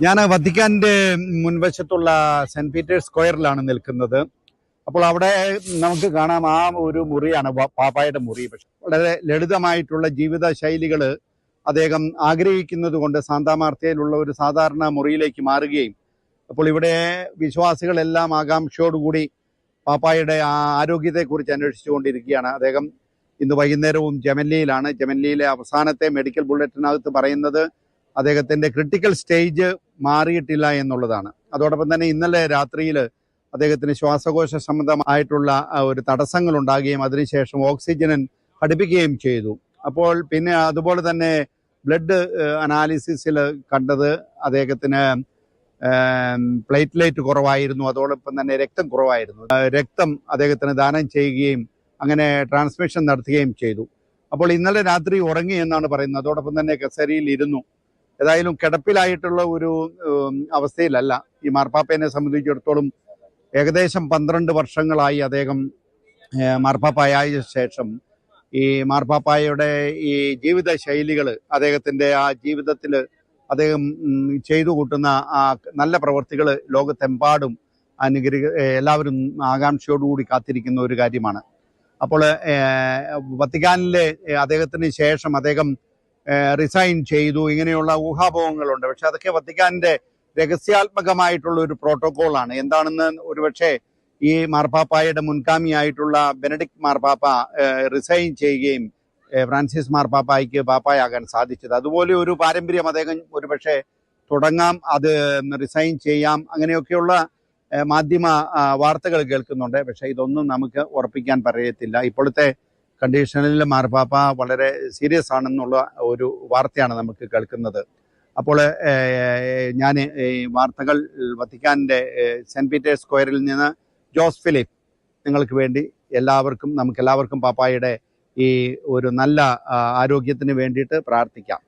ഞാൻ വത്തിക്കാന്റെ മുൻവശത്തുള്ള saint Peter's സ്ക്വയറിലാണ് നിൽക്കുന്നത്. അപ്പോൾ അവിടെ നമുക്ക് കാണാം ആ ഒരു മുറിയാണ് പാപ്പായുടെ മുറി. പക്ഷെ വളരെ ലളിതമായിട്ടുള്ള ജീവിത ശൈലികൾ അദ്ദേഹം ആഗ്രഹിക്കുന്നത് കൊണ്ട് സാന്താമാർത്തയിലുള്ള ഒരു സാധാരണ മുറിയിലേക്ക് മാറുകയും അപ്പോൾ ഇവിടെ വിശ്വാസികളെല്ലാം ആകാംക്ഷയോടുകൂടി പാപ്പായുടെ ആരോഗ്യത്തെക്കുറിച്ച് അന്വേഷിച്ചുകൊണ്ടിരിക്കുകയാണ്. അദ്ദേഹം ഇന്ന് വൈകുന്നേരവും ജമല്ലിയിലാണ്. ജമല്ലിയിലെ അവസാനത്തെ മെഡിക്കൽ ബുള്ളറ്റിനകത്ത് പറയുന്നത് അദ്ദേഹത്തിന്റെ ക്രിട്ടിക്കൽ സ്റ്റേജ് മാറിയിട്ടില്ല എന്നുള്ളതാണ്. അതോടൊപ്പം തന്നെ ഇന്നലെ രാത്രിയിൽ അദ്ദേഹത്തിന് ശ്വാസകോശ സംബന്ധമായിട്ടുള്ള ഒരു തടസ്സങ്ങൾ ഉണ്ടാകുകയും അതിനുശേഷം ഓക്സിജൻ ഘടിപ്പിക്കുകയും ചെയ്തു. അപ്പോൾ പിന്നെ അതുപോലെ തന്നെ ബ്ലഡ് അനാലിസിസിൽ കണ്ടത് അദ്ദേഹത്തിന് പ്ലേറ്റ്ലേറ്റ് കുറവായിരുന്നു, അതോടൊപ്പം തന്നെ രക്തം കുറവായിരുന്നു. രക്തം അദ്ദേഹത്തിന് ദാനം ചെയ്യുകയും അങ്ങനെ ട്രാൻസ്മിഷൻ നടത്തുകയും ചെയ്തു. അപ്പോൾ ഇന്നലെ രാത്രി ഉറങ്ങി എന്നാണ് പറയുന്നത്. അതോടൊപ്പം തന്നെ കസേരയിൽ ഇരുന്നു. ഏതായാലും കിടപ്പിലായിട്ടുള്ള ഒരു അവസ്ഥയിലല്ല. ഈ മാർപ്പാപ്പയെ സംബന്ധിച്ചിടത്തോളം ഏകദേശം 12 വർഷങ്ങളായി അദ്ദേഹം മാർപ്പാപ്പായ ശേഷം ഈ മാർപ്പാപ്പായുടെ ഈ ജീവിത ശൈലികൾ, അദ്ദേഹത്തിൻ്റെ ആ ജീവിതത്തിൽ അദ്ദേഹം ചെയ്തു കൂട്ടുന്ന ആ നല്ല പ്രവർത്തികൾ ലോകത്തെമ്പാടും എല്ലാവരും ആകാംക്ഷയോടുകൂടി കാത്തിരിക്കുന്ന ഒരു കാര്യമാണ്. അപ്പോൾ വത്തിക്കാനിലെ അദ്ദേഹത്തിന് ശേഷം അദ്ദേഹം റിസൈൻ ചെയ്തു, ഇങ്ങനെയുള്ള ഊഹാപോഹങ്ങളുണ്ട്. പക്ഷെ അതൊക്കെ വത്തിക്കാന്റെ രഹസ്യാത്മകമായിട്ടുള്ള ഒരു പ്രോട്ടോകോളാണ്. എന്താണെന്ന് ഒരുപക്ഷെ ഈ മാർപ്പാപ്പായുടെ മുൻഗാമിയായിട്ടുള്ള ബെനഡിക്ട് മാർപ്പാപ്പ റിസൈൻ ചെയ്യുകയും ഫ്രാൻസിസ് മാർപ്പാപ്പായ്ക്ക് പാപ്പായാകാൻ സാധിച്ചത്. അതുപോലെ ഒരു പാരമ്പര്യം അദ്ദേഹം ഒരുപക്ഷെ തുടങ്ങാം, അത് റിസൈൻ ചെയ്യാം, അങ്ങനെയൊക്കെയുള്ള മാധ്യമ വാർത്തകൾ കേൾക്കുന്നുണ്ട്. പക്ഷെ ഇതൊന്നും നമുക്ക് ഉറപ്പിക്കാൻ പറയത്തില്ല. ഇപ്പോഴത്തെ കണ്ടീഷനിൽ മാർപ്പാപ്പ വളരെ സീരിയസ് ആണെന്നുള്ള ഒരു വാർത്തയാണ് നമുക്ക് കേൾക്കുന്നത്. അപ്പോൾ ഞാൻ ഈ വാർത്തകൾ വത്തിക്കാൻ്റെ സെന്റ് പീറ്റേഴ്സ് സ്ക്വയറിൽ നിന്ന് ജോസ് ഫിലിപ്പ് നിങ്ങൾക്ക് വേണ്ടി നമുക്കെല്ലാവർക്കും പാപ്പായുടെ ഈ ഒരു നല്ല ആരോഗ്യത്തിന് വേണ്ടിയിട്ട് പ്രാർത്ഥിക്കാം.